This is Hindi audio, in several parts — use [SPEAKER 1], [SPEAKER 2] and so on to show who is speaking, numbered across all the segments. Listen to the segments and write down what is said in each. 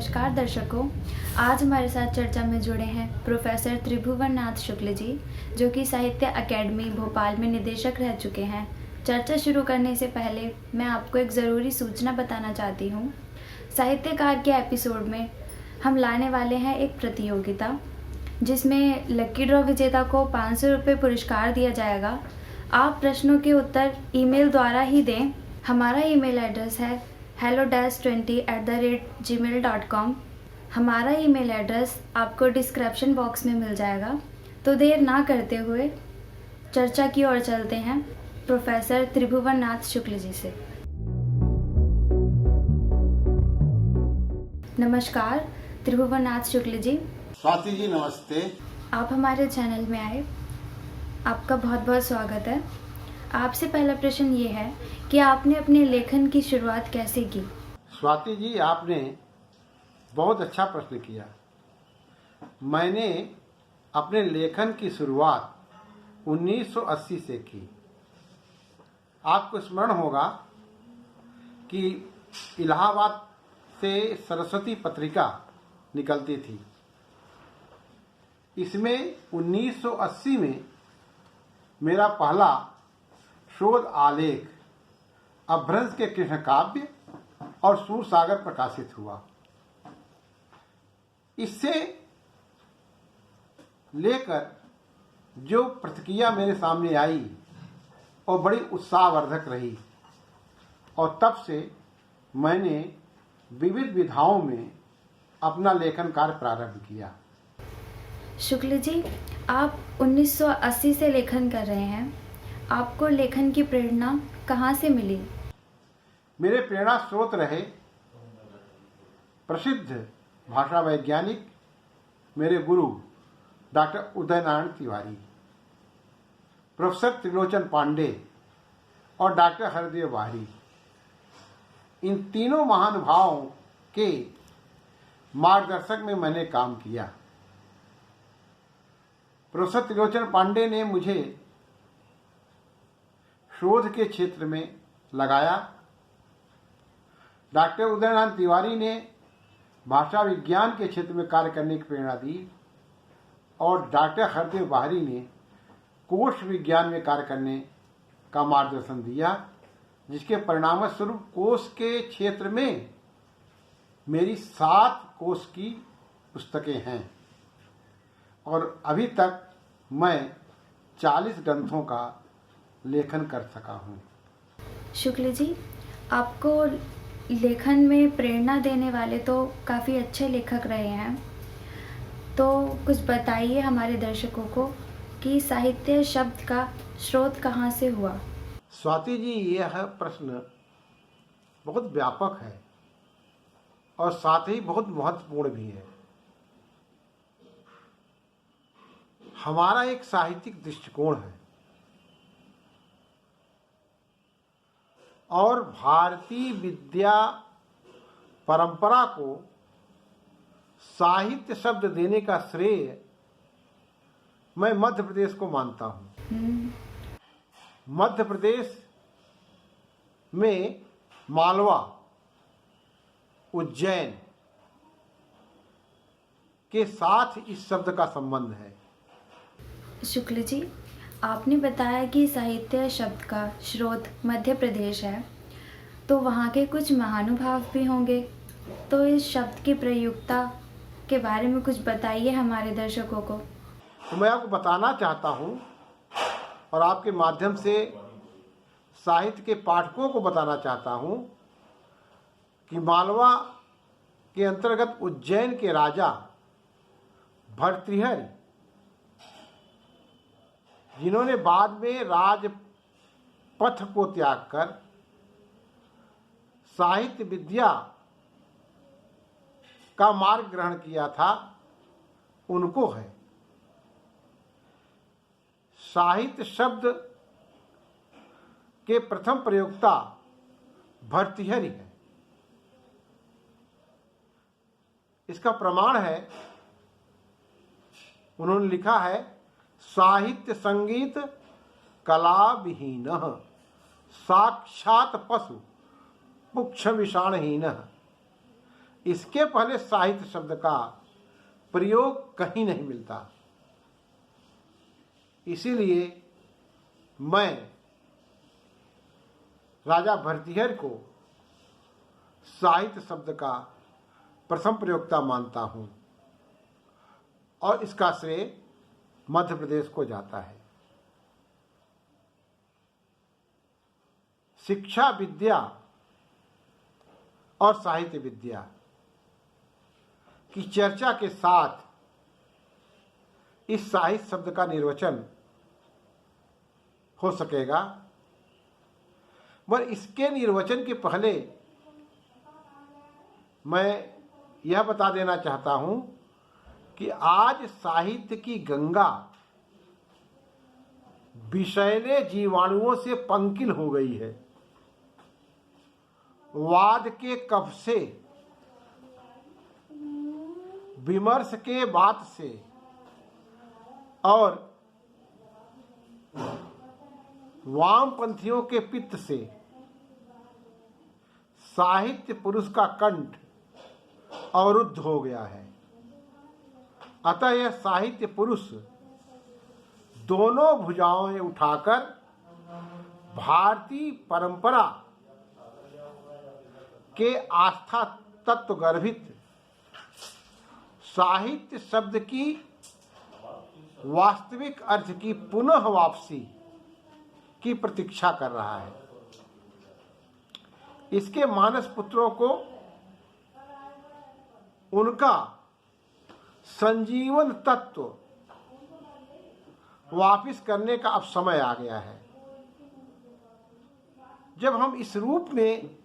[SPEAKER 1] नमस्कार दर्शकों, आज हमारे साथ चर्चा में जुड़े हैं प्रोफेसर त्रिभुवन नाथ शुक्ल जी, जो कि साहित्य अकेडमी भोपाल में निदेशक रह चुके हैं। चर्चा शुरू करने से पहले मैं आपको एक ज़रूरी सूचना बताना चाहती हूँ। साहित्यकार के एपिसोड में हम लाने वाले हैं एक प्रतियोगिता, जिसमें लकी ड्रॉ विजेता को 500 रुपये पुरस्कार दिया जाएगा। आप प्रश्नों के उत्तर ईमेल द्वारा ही दें। हमारा ईमेल एड्रेस है hello-20@gmail.com। हमारा ईमेल एड्रेस आपको डिस्क्रिप्शन बॉक्स में मिल जाएगा। तो देर ना करते हुए चर्चा की ओर चलते हैं प्रोफेसर त्रिभुवन नाथ शुक्ल जी से। नमस्कार त्रिभुवन नाथ शुक्ल जी।
[SPEAKER 2] स्वाति जी नमस्ते।
[SPEAKER 1] आप हमारे चैनल में आए, आपका बहुत बहुत स्वागत है। आपसे पहला प्रश्न ये है कि आपने अपने लेखन की शुरुआत कैसे की?
[SPEAKER 2] स्वाति जी, आपने बहुत अच्छा प्रश्न किया। मैंने अपने लेखन की शुरुआत 1980 से की। आपको स्मरण होगा कि इलाहाबाद से सरस्वती पत्रिका निकलती थी। इसमें 1980 में मेरा पहला शोध आलेख अपभ्रंश के कृष्ण काव्य और सूरसागर प्रकाशित हुआ। इससे लेकर जो प्रतिक्रिया मेरे सामने आई और बड़ी उत्साहवर्धक रही, और तब से मैंने विविध विधाओं में अपना लेखन कार्य प्रारंभ किया।
[SPEAKER 1] शुक्ल जी, आप 1980 से लेखन कर रहे हैं। आपको लेखन की प्रेरणा कहाँ से मिली?
[SPEAKER 2] मेरे प्रेरणा स्रोत रहे प्रसिद्ध भाषा वैज्ञानिक मेरे गुरु डॉक्टर उदय नारायण तिवारी, प्रोफेसर त्रिलोचन पांडे और डॉक्टर हरदेव बाहरी। इन तीनों महानुभावों के मार्गदर्शक में मैंने काम किया। प्रोफेसर त्रिलोचन पांडे ने मुझे शोध के क्षेत्र में लगाया। डॉक्टर उदय नारायण तिवारी ने भाषा विज्ञान के क्षेत्र में कार्य करने की प्रेरणा दी, और डॉक्टर हरदेव बाहरी ने कोश विज्ञान में कार्य करने का मार्गदर्शन दिया, जिसके परिणाम स्वरूप कोश के क्षेत्र में मेरी 7 कोश की पुस्तकें हैं, और अभी तक मैं 40 ग्रंथों का लेखन कर सका हूँ।
[SPEAKER 1] शुक्ल जी, आपको लेखन में प्रेरणा देने वाले तो काफ़ी अच्छे लेखक रहे हैं, तो कुछ बताइए हमारे दर्शकों को कि साहित्य शब्द का स्रोत कहाँ से हुआ?
[SPEAKER 2] स्वाति जी, यह प्रश्न बहुत व्यापक है और साथ ही बहुत महत्वपूर्ण भी है। हमारा एक साहित्यिक दृष्टिकोण है, और भारतीय विद्या परंपरा को साहित्य शब्द देने का श्रेय मैं मध्य प्रदेश को मानता हूँ। मध्य प्रदेश में मालवा, उज्जैन के साथ इस शब्द का संबंध है।
[SPEAKER 1] शुक्ल जी, आपने बताया कि साहित्य शब्द का स्रोत मध्य प्रदेश है, तो वहाँ के कुछ महानुभाव भी होंगे, तो इस शब्द की प्रयुक्ता के बारे में कुछ बताइए हमारे दर्शकों को।
[SPEAKER 2] तो मैं आपको बताना चाहता हूँ, और आपके माध्यम से साहित्य के पाठकों को बताना चाहता हूँ, कि मालवा के अंतर्गत उज्जैन के राजा भर्तृहरि, जिन्होंने बाद में राजपथ को त्याग कर साहित्य विद्या का मार्ग ग्रहण किया था, उनको है। साहित्य शब्द के प्रथम प्रयोक्ता भर्तृहरि है। इसका प्रमाण है, उन्होंने लिखा है, साहित्य संगीत कला विहीन साक्षात पशु पुक्ष विषाणहीन इसके पहले साहित्य शब्द का प्रयोग कहीं नहीं मिलता। इसीलिए मैं राजा भरतृहरि को साहित्य शब्द का प्रथम प्रयोक्ता मानता हूं और इसका श्रेय मध्य प्रदेश को जाता है। शिक्षा विद्या और साहित्य विद्या की चर्चा के साथ इस साहित्य शब्द का निर्वचन हो सकेगा, मगर इसके निर्वचन के पहले मैं यह बता देना चाहता हूं कि आज साहित्य की गंगा विषैले जीवाणुओं से पंकिल हो गई है। वाद के कफ से, विमर्श के बात से और वामपंथियों के पित्त से साहित्य पुरुष का कंठ अवरुद्ध हो गया है। अतः यह साहित्य पुरुष दोनों भुजाएं उठाकर भारतीय परंपरा के आस्था तत्व गर्भित साहित्य शब्द की वास्तविक अर्थ की पुनः वापसी की प्रतीक्षा कर रहा है। इसके मानस पुत्रों को उनका संजीवन तत्व वापिस करने का अब समय आ गया है। जब हम इस रूप में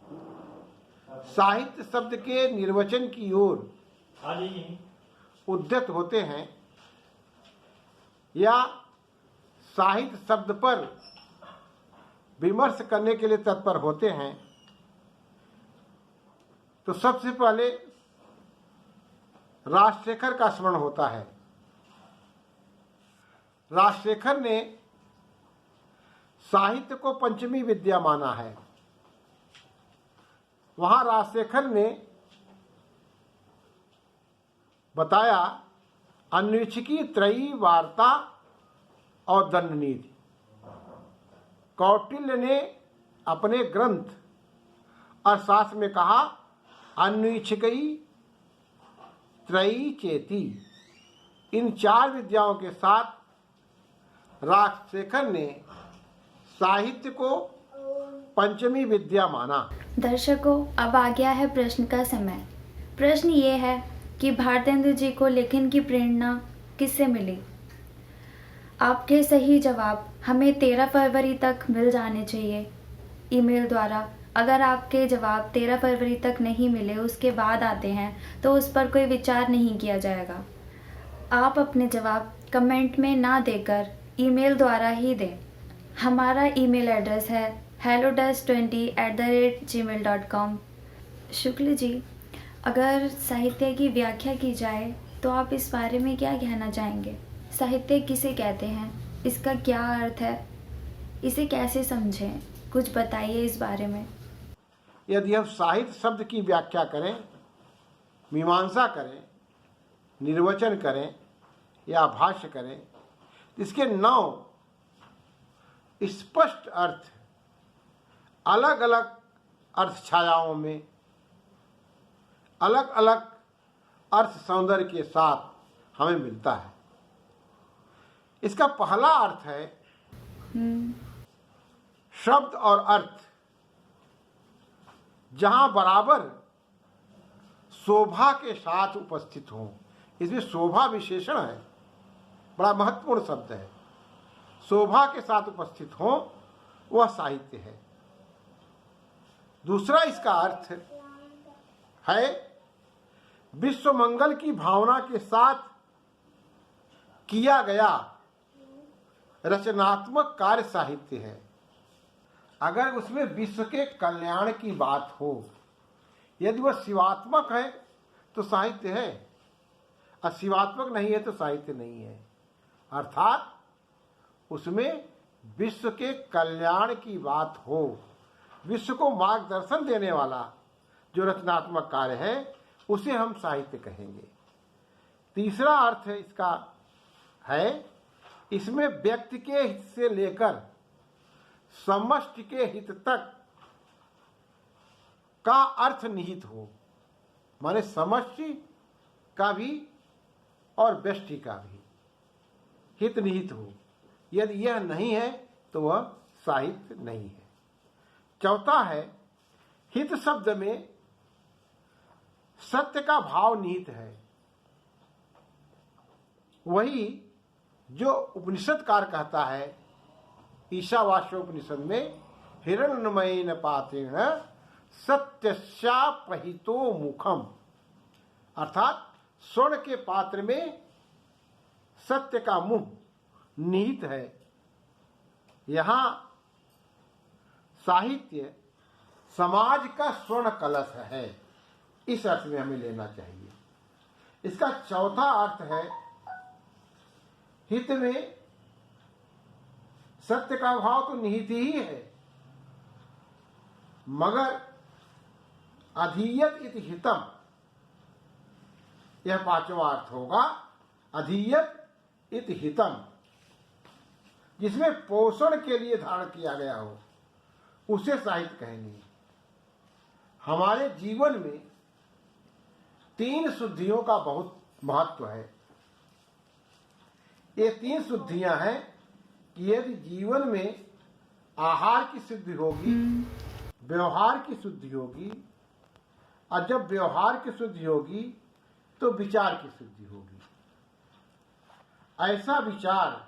[SPEAKER 2] साहित्य शब्द के निर्वचन की ओर उद्यत होते हैं या साहित्य शब्द पर विमर्श करने के लिए तत्पर होते हैं, तो सबसे पहले राजशेखर का स्मरण होता है। राजशेखर ने साहित्य को पंचमी विद्या माना है। वहां राजशेखर ने बताया अन्वीक्षिकी, त्रयी, वार्ता और दंडनीति। कौटिल्य ने अपने ग्रंथ अर्थशास्त्र में कहा अन्वीक्षिकी, त्रयी, चेती। इन चार विद्याओं के साथ राजशेखर ने साहित्य को पंचमी विद्या माना।
[SPEAKER 1] दर्शकों, अब आ गया है प्रश्न का समय। प्रश्न ये है कि भारतेंदु जी को लेखन की प्रेरणा किससे मिली? आपके सही जवाब हमें 13 फरवरी तक मिल जाने चाहिए ईमेल द्वारा। अगर आपके जवाब 13 फरवरी तक नहीं मिले, उसके बाद आते हैं, तो उस पर कोई विचार नहीं किया जाएगा। आप अपने जवाब कमेंट में ना देकर ईमेल द्वारा ही दें। हमारा ईमेल एड्रेस है hellodesk20@gmail.com। शुक्ल जी, अगर साहित्य की व्याख्या की जाए तो आप इस बारे में क्या कहना चाहेंगे? साहित्य किसे कहते हैं? इसका क्या अर्थ है? इसे कैसे समझें? कुछ बताइए इस बारे में।
[SPEAKER 2] यदि हम साहित्य शब्द की व्याख्या करें, मीमांसा करें, निर्वचन करें या भाष्य करें, इसके 9 स्पष्ट अर्थ अलग अलग अर्थ छायाओं में अलग अलग अर्थ सौंदर्य के साथ हमें मिलता है। इसका पहला अर्थ है शब्द और अर्थ जहां बराबर शोभा के साथ उपस्थित हो। इसमें शोभा विशेषण है, बड़ा महत्वपूर्ण शब्द है। शोभा के साथ उपस्थित हो वह साहित्य है। दूसरा इसका अर्थ है विश्व मंगल की भावना के साथ किया गया रचनात्मक कार्य साहित्य है। अगर उसमें विश्व के कल्याण की बात हो, यदि वह शिवात्मक है तो साहित्य है, और शिवात्मक नहीं है तो साहित्य नहीं है। अर्थात उसमें विश्व के कल्याण की बात हो, विश्व को मार्गदर्शन देने वाला जो रचनात्मक कार्य है उसे हम साहित्य कहेंगे। तीसरा अर्थ इसका है, इसमें व्यक्ति के हित से लेकर समष्टि के हित तक का अर्थ निहित हो, माने समष्टि का भी और व्यष्टि का भी हित निहित हो। यदि यह नहीं है तो वह साहित्य नहीं है। चौथा है, हित शब्द में सत्य का भाव निहित है। वही जो उपनिषदकार कहता है ईशावास्योपनिषद में, हिरण्मयेन पात्रेण सत्यस्यापहितो मुखम, अर्थात स्वर्ण के पात्र में सत्य का मुंह निहित है। यहां साहित्य समाज का स्वर्ण कलश है, इस अर्थ में हमें लेना चाहिए। इसका चौथा अर्थ है, हित में सत्य का भाव तो निहित ही है, मगर अधीयत इति हितम, यह पांचवा अर्थ होगा। अधीयत इति हितम, जिसमें पोषण के लिए धारण किया गया हो, उसे साहित्य कहेंगे। हमारे जीवन में 3 शुद्धियों का बहुत महत्व है। ये 3 शुद्धियां हैं कि यदि जीवन में आहार की शुद्धि होगी, व्यवहार की शुद्धि होगी, और जब व्यवहार की शुद्धि होगी तो विचार की शुद्धि होगी। ऐसा विचार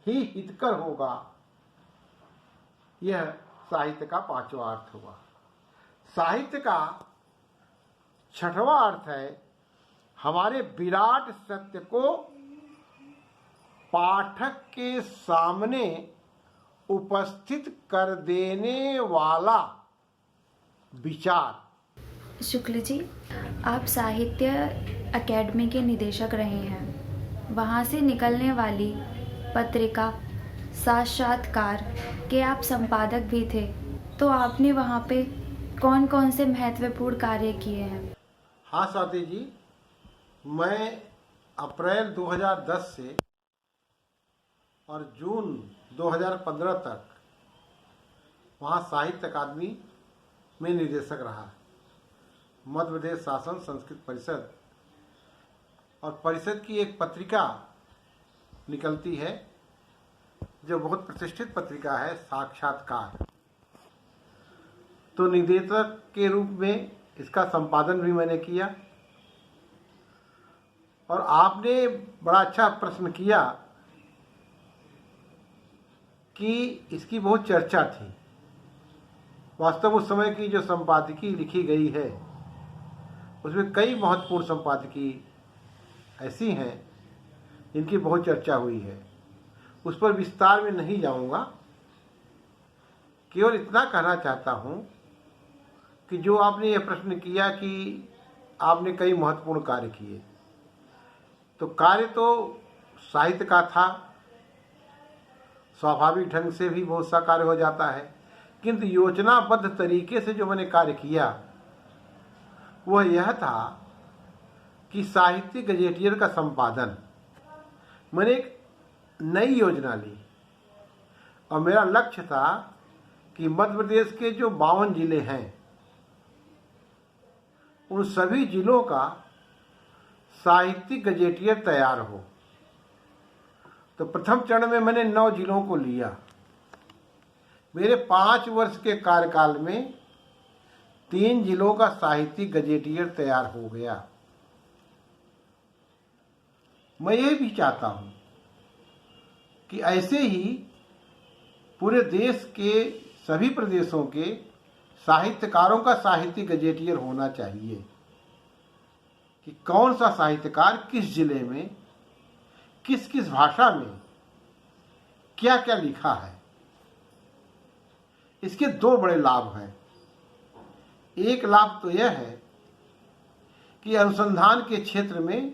[SPEAKER 2] ही हितकर होगा, यह साहित्य का पांचवा अर्थ हुआ। साहित्य का छठवां अर्थ है, हमारे विराट सत्य को पाठक के सामने उपस्थित कर देने वाला विचार।
[SPEAKER 1] शुक्ल जी, आप साहित्य अकेडमी के निदेशक रहे हैं। वहाँ से निकलने वाली पत्रिका साक्षात्कार के आप संपादक भी थे, तो आपने वहाँ पे कौन कौन से महत्वपूर्ण कार्य किए हैं?
[SPEAKER 2] हाँ स्वाति जी, मैं अप्रैल 2010 से और जून 2015 तक वहाँ साहित्य अकादमी में निदेशक रहा। मध्य प्रदेश शासन संस्कृत परिषद, और परिषद की एक पत्रिका निकलती है जो बहुत प्रतिष्ठित पत्रिका है, साक्षात्कार। तो निदेशक के रूप में इसका संपादन भी मैंने किया। और आपने बड़ा अच्छा प्रश्न किया कि इसकी बहुत चर्चा थी। वास्तव उस समय की जो संपादकीय लिखी गई है, उसमें कई महत्वपूर्ण संपादकीय ऐसी हैं जिनकी बहुत चर्चा हुई है। उस पर विस्तार में नहीं जाऊंगा, केवल इतना कहना चाहता हूं कि जो आपने यह प्रश्न किया कि आपने कई महत्वपूर्ण कार्य किए, तो कार्य तो साहित्य का था, स्वाभाविक ढंग से भी बहुत सा कार्य हो जाता है, किंतु योजनाबद्ध तरीके से जो मैंने कार्य किया वह यह था कि साहित्य गजेटियर का संपादन। मैंने एक नई योजना ली और मेरा लक्ष्य था कि मध्य प्रदेश के जो 52 जिले हैं, उन सभी जिलों का साहित्यिक गजेटियर तैयार हो। तो प्रथम चरण में मैंने 9 जिलों को लिया। मेरे 5 वर्ष के कार्यकाल में 3 जिलों का साहित्यिक गजेटियर तैयार हो गया। मैं ये भी चाहता हूं कि ऐसे ही पूरे देश के सभी प्रदेशों के साहित्यकारों का साहित्यिक गजेटियर होना चाहिए कि कौन सा साहित्यकार किस जिले में किस किस भाषा में क्या क्या लिखा है। इसके 2 बड़े लाभ हैं। एक लाभ तो यह है कि अनुसंधान के क्षेत्र में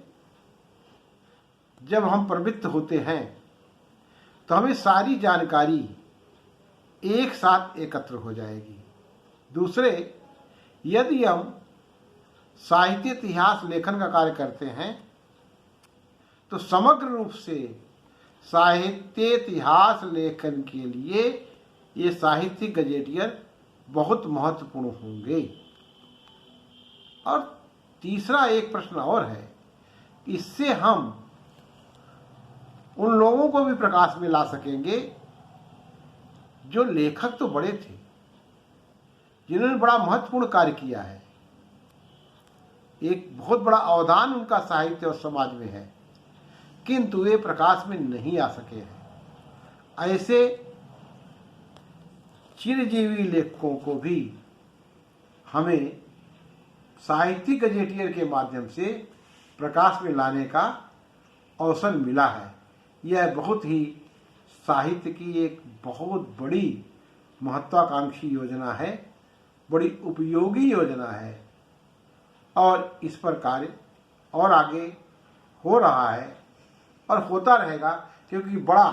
[SPEAKER 2] जब हम प्रवृत्त होते हैं तो हमें सारी जानकारी एक साथ एकत्र हो जाएगी। दूसरे, यदि हम साहित्य इतिहास लेखन का कार्य करते हैं, तो समग्र रूप से साहित्य इतिहास लेखन के लिए ये साहित्यिक गजेटियर बहुत महत्वपूर्ण होंगे। और तीसरा एक प्रश्न और है, इससे हम उन लोगों को भी प्रकाश में ला सकेंगे जो लेखक तो बड़े थे, जिन्होंने बड़ा महत्वपूर्ण कार्य किया है, एक बहुत बड़ा अवदान उनका साहित्य और समाज में है, किंतु वे प्रकाश में नहीं आ सके हैं। ऐसे चिरजीवी लेखकों को भी हमें साहित्यिक गजेटियर के माध्यम से प्रकाश में लाने का अवसर मिला है। यह बहुत ही साहित्य की एक बहुत बड़ी महत्वाकांक्षी योजना है, बड़ी उपयोगी योजना है, और इस पर कार्य और आगे हो रहा है और होता रहेगा, क्योंकि बड़ा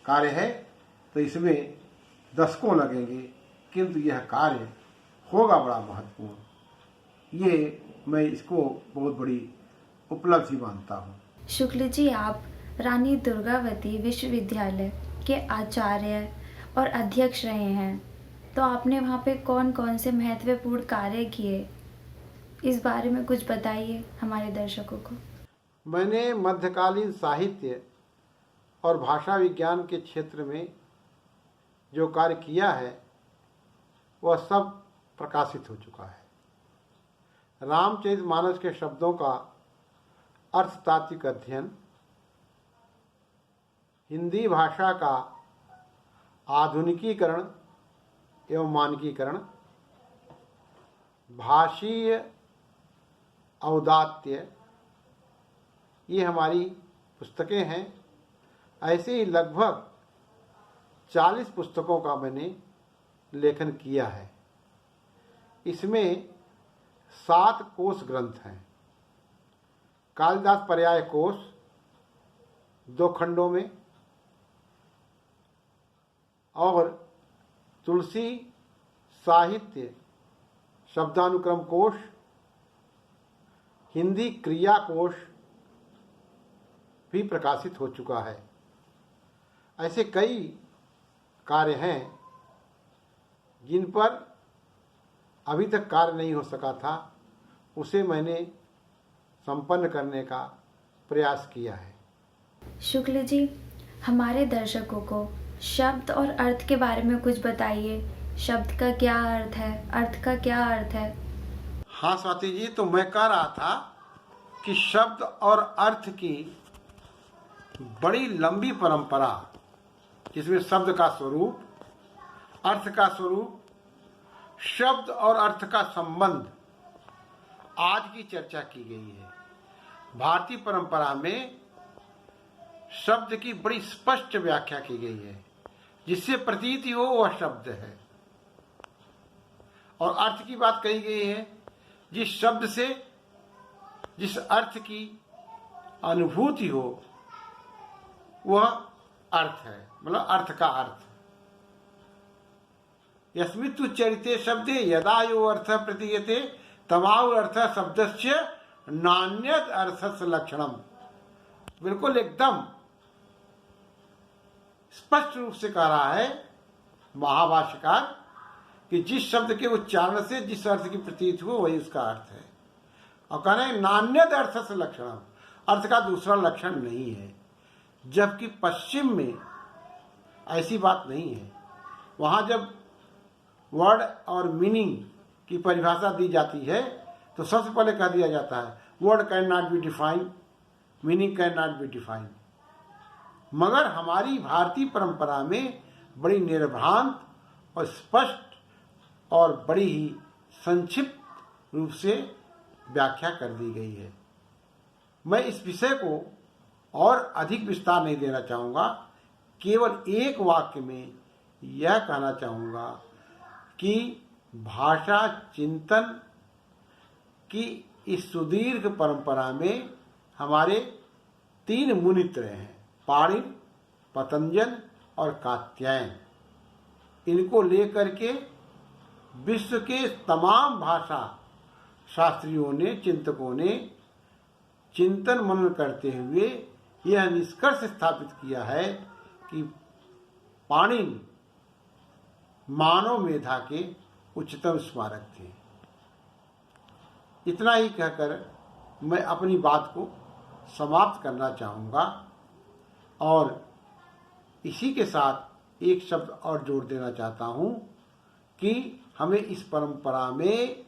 [SPEAKER 2] कार्य है तो इसमें दशकों लगेंगे, किंतु यह कार्य होगा बड़ा महत्वपूर्ण। ये मैं इसको बहुत बड़ी उपलब्धि मानता हूँ।
[SPEAKER 1] शुक्ल जी, आप रानी दुर्गावती विश्वविद्यालय के आचार्य और अध्यक्ष रहे हैं, तो आपने वहाँ पे कौन कौन से महत्वपूर्ण कार्य किए, इस बारे में कुछ बताइए हमारे दर्शकों को।
[SPEAKER 2] मैंने मध्यकालीन साहित्य और भाषा विज्ञान के क्षेत्र में जो कार्य किया है वह सब प्रकाशित हो चुका है। रामचरितमानस के शब्दों का अर्थतात्विक अध्ययन, हिंदी भाषा का आधुनिकीकरण एवं मानकीकरण, भाषीय औदात्य, ये हमारी पुस्तकें हैं। ऐसे ही लगभग 40 पुस्तकों का मैंने लेखन किया है। इसमें 7 कोश ग्रंथ हैं। कालिदास पर्याय कोश 2 खंडों में, और तुलसी साहित्य शब्दानुक्रम कोश, हिंदी क्रिया कोश भी प्रकाशित हो चुका है। ऐसे कई कार्य हैं जिन पर अभी तक कार्य नहीं हो सका था, उसे मैंने संपन्न करने का प्रयास किया है।
[SPEAKER 1] शुक्ल जी, हमारे दर्शकों को शब्द और अर्थ के बारे में कुछ बताइए। शब्द का क्या अर्थ है, अर्थ का क्या अर्थ है?
[SPEAKER 2] हाँ स्वाति जी, तो मैं कह रहा था कि शब्द और अर्थ की बड़ी लंबी परंपरा, जिसमें शब्द का स्वरूप, अर्थ का स्वरूप, शब्द और अर्थ का संबंध आज की चर्चा की गई है। भारतीय परंपरा में शब्द की बड़ी स्पष्ट व्याख्या की गई है, जिससे प्रतीति हो वह शब्द है। और अर्थ की बात कही गई है, जिस शब्द से जिस अर्थ की अनुभूति हो वह अर्थ है, मतलब अर्थ का अर्थ। यस्मितु चरिते शब्दे यदा यो अर्थ प्रतीयते तमाहु अर्थ शब्दस्य नान्यत अर्थस्य लक्षणम। बिल्कुल एकदम स्पष्ट रूप से कह रहा है महाभाष्यकार कि जिस शब्द के उच्चारण से जिस अर्थ की प्रतीत हो वही उसका अर्थ है। और कहना है नान्यत अर्थस्य लक्षणम, अर्थ का दूसरा लक्षण नहीं है। जबकि पश्चिम में ऐसी बात नहीं है। वहां जब वर्ड और मीनिंग की परिभाषा दी जाती है तो सबसे पहले कह दिया जाता है word can not be defined, meaning can not be defined. मगर हमारी भारतीय परंपरा में बड़ी निर्भ्रांत और स्पष्ट और बड़ी ही संक्षिप्त रूप से व्याख्या कर दी गई है। मैं इस विषय को और अधिक विस्तार नहीं देना चाहूँगा, केवल एक वाक्य में यह कहना चाहूँगा कि भाषा चिंतन की इस सुदीर्घ परंपरा में हमारे 3 मुनित्र हैं, पाणिनि, पतंजल और कात्यायन। इनको लेकर के विश्व के तमाम भाषा शास्त्रियों ने, चिंतकों ने चिंतन मनन करते हुए यह निष्कर्ष स्थापित किया है कि पाणिनि मानव मेधा के उच्चतम स्मारक थे। इतना ही कहकर मैं अपनी बात को समाप्त करना चाहूँगा और इसी के साथ एक शब्द और जोड़ देना चाहता हूँ कि हमें इस परंपरा में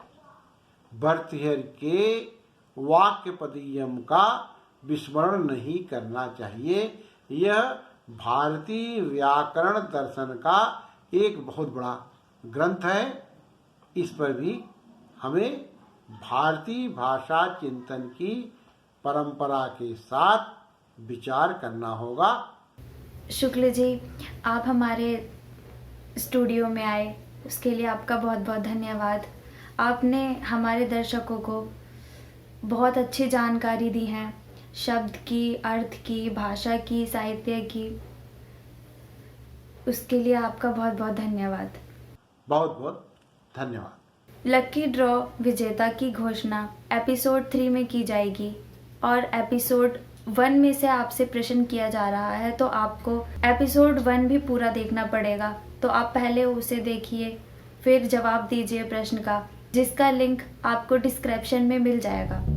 [SPEAKER 2] भर्तृहरि के वाक्य पदीयम का विस्मरण नहीं करना चाहिए। यह भारतीय व्याकरण दर्शन का एक बहुत बड़ा ग्रंथ है। इस पर भी हमें भारतीय भाषा चिंतन की परंपरा के साथ विचार करना होगा।
[SPEAKER 1] शुक्ल जी, आप हमारे स्टूडियो में आए, उसके लिए आपका बहुत बहुत धन्यवाद। आपने हमारे दर्शकों को बहुत अच्छी जानकारी दी है, शब्द की, अर्थ की, भाषा की, साहित्य की। उसके लिए आपका बहुत बहुत धन्यवाद।
[SPEAKER 2] बहुत बहुत धन्यवाद।
[SPEAKER 1] लकी ड्रॉ विजेता की घोषणा एपिसोड 3 में की जाएगी और एपिसोड 1 में से आपसे प्रश्न किया जा रहा है, तो आपको एपिसोड 1 भी पूरा देखना पड़ेगा। तो आप पहले उसे देखिए, फिर जवाब दीजिए प्रश्न का, जिसका लिंक आपको डिस्क्रिप्शन में मिल जाएगा।